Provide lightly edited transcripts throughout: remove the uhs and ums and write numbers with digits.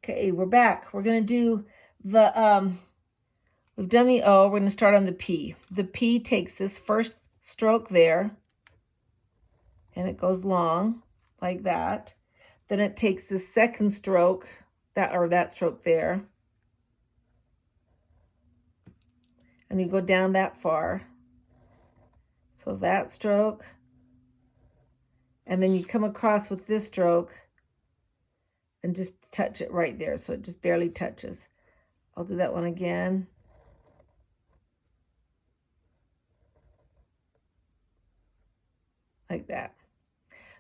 Okay, we're back. We're going to do the, we've done the O. We're going to start on the P. The P takes this first stroke there, and it goes long like that. Then it takes the second stroke, that stroke there, and you go down that far. So that stroke, and then you come across with this stroke and just touch it right there. So it just barely touches. I'll do that one again. Like that.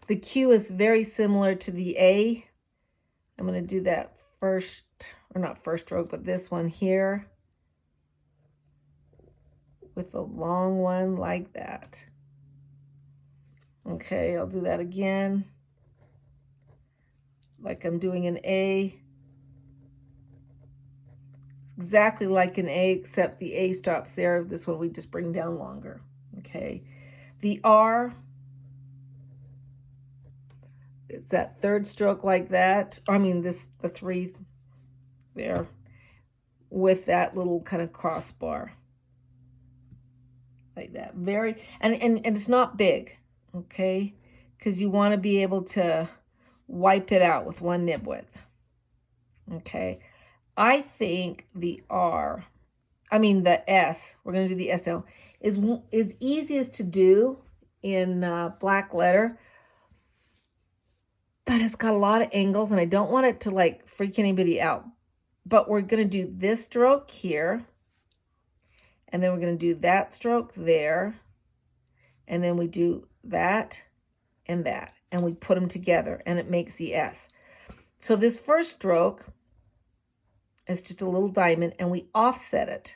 The Q is very similar to the A. I'm going to do that first, or not first stroke, but this one here with a long one like that. Okay, I'll do that again. Like I'm doing an A. It's exactly like an A, except the A stops there. This one we just bring down longer. Okay. The R, it's that third stroke like that. I mean, the three there with that little kind of crossbar. Like that. Very, and it's not big, okay? Because you want to be able to wipe it out with one nib width. Okay. I think the S, we're going to do the S now, is easiest to do in Blackletter, but it's got a lot of angles, and I don't want it to like freak anybody out. But we're going to do this stroke here, and then we're going to do that stroke there, and then we do that and that, and we put them together, and it makes the S. So this first stroke is just a little diamond, and we offset it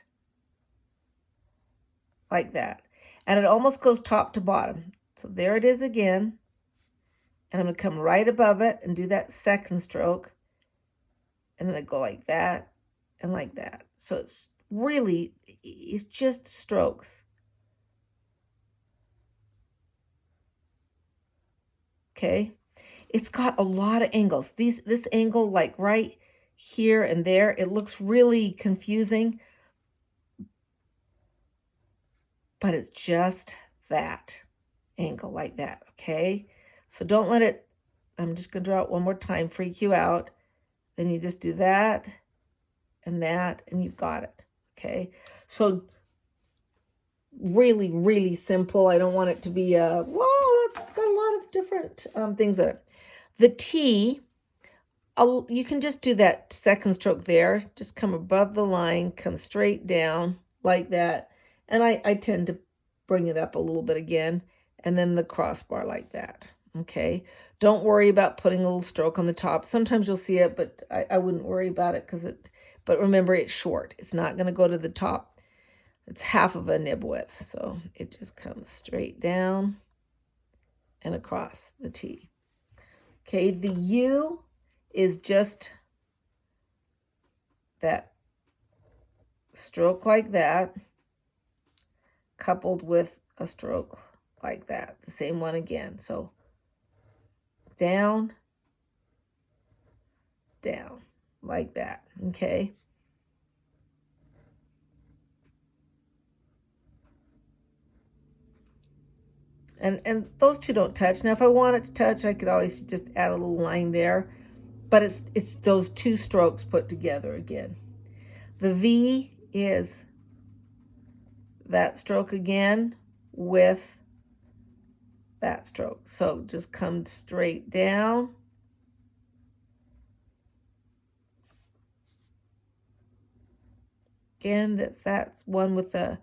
like that, and it almost goes top to bottom. So there it is again, and I'm going to come right above it and do that second stroke, and then I go like that and like that. So it's just strokes. Okay, it's got a lot of angles. This angle, like right here and there, it looks really confusing, but it's just that angle like that. Okay, so don't let it, I'm just going to draw it one more time, freak you out. Then you just do that, and you've got it. Okay, so really, really simple. I don't want it to be whoa, it's got a lot of different things in it. The T, you can just do that second stroke there. Just come above the line, come straight down like that. And I tend to bring it up a little bit again, and then the crossbar like that. Okay, don't worry about putting a little stroke on the top. Sometimes you'll see it, but I wouldn't worry about it but remember, it's short. It's not going to go to the top. It's half of a nib width, so it just comes straight down and across the T. Okay, the U is just that stroke like that, coupled with a stroke like that, the same one again. So down, down, like that, okay? And those two don't touch. Now, if I want it to touch, I could always just add a little line there, but it's those two strokes put together again. The V is that stroke again with that stroke. So just come straight down. Again, that's one with the,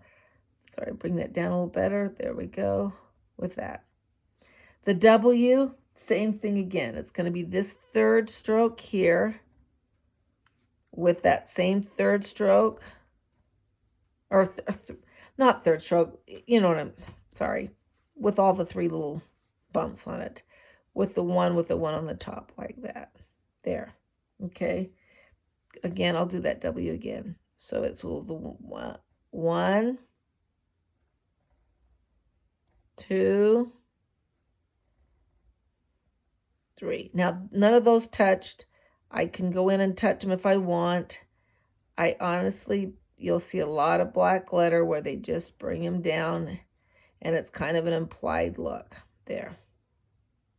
sorry, bring that down a little better. There we go with that. The W, same thing again. It's going to be this third stroke here with that same third stroke, or not third stroke, you know what I'm, sorry, with all the three little bumps on it, with the one on the top like that. There. Okay. Again, I'll do that W again. So it's all the 1, 2, 3. Now, none of those touched. I can go in and touch them if I want. I honestly, you'll see a lot of black letter where they just bring them down and it's kind of an implied look there.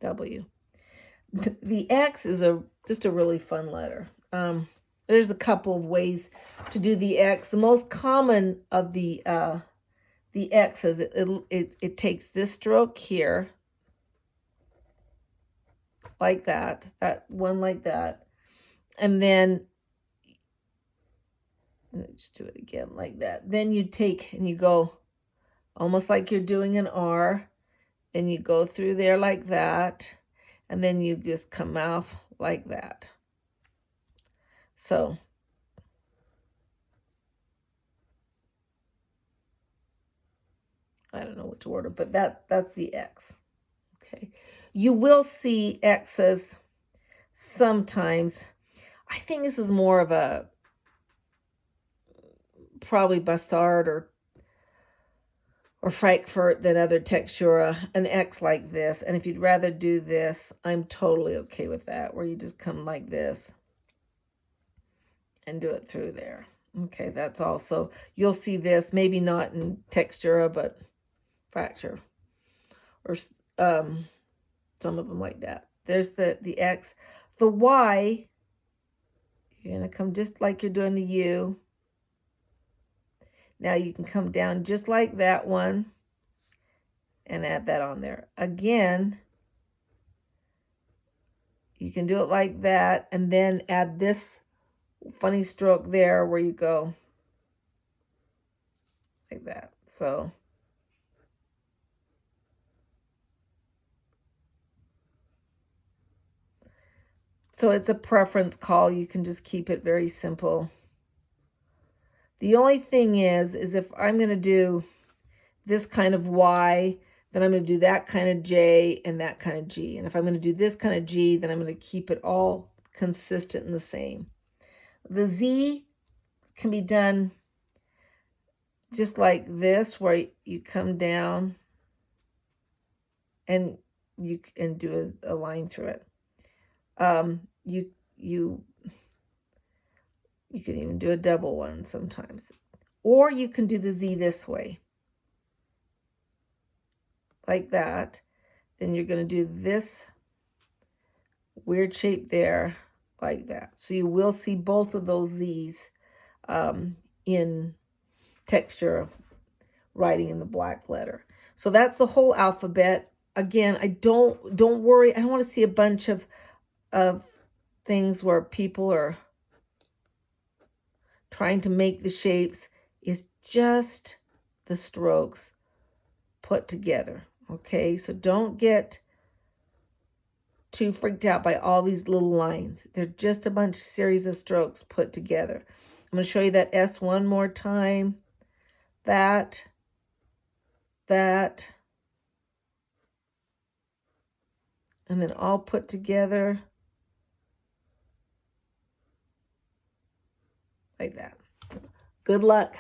W. The X is just a really fun letter. There's a couple of ways to do the X. The most common of the X is it takes this stroke here, like that one like that, and then just do it again like that. Then you take and you go almost like you're doing an R, and you go through there like that, and then you just come out like that. So I don't know which order, but that's the X. Okay. You will see X's sometimes. I think this is more of a probably Bastard or Frankfurt than other textura, an X like this. And if you'd rather do this, I'm totally okay with that, where you just come like this and do it through there. Okay, that's also, you'll see this, maybe not in textura, but fracture, or some of them like that. There's the X. The Y, you're going to come just like you're doing the U. Now you can come down just like that one and add that on there. Again, you can do it like that and then add this funny stroke there where you go like that. So it's a preference call. You can just keep it very simple. The only thing is if I'm going to do this kind of Y, then I'm going to do that kind of J and that kind of G. And if I'm going to do this kind of G, then I'm going to keep it all consistent and the same. The Z can be done just like this, where you come down and you can do a line through it. You can even do a double one sometimes. Or you can do the Z this way, like that. Then you're going to do this weird shape there, like that. So you will see both of those Z's in texture writing in the black letter. So that's the whole alphabet. Again, don't worry. I don't want to see a bunch of things where people are trying to make the shapes. It's just the strokes put together. Okay, so don't get too freaked out by all these little lines. They're just a bunch of series of strokes put together. I'm going to show you that S one more time. That, and then all put together like that. Good luck.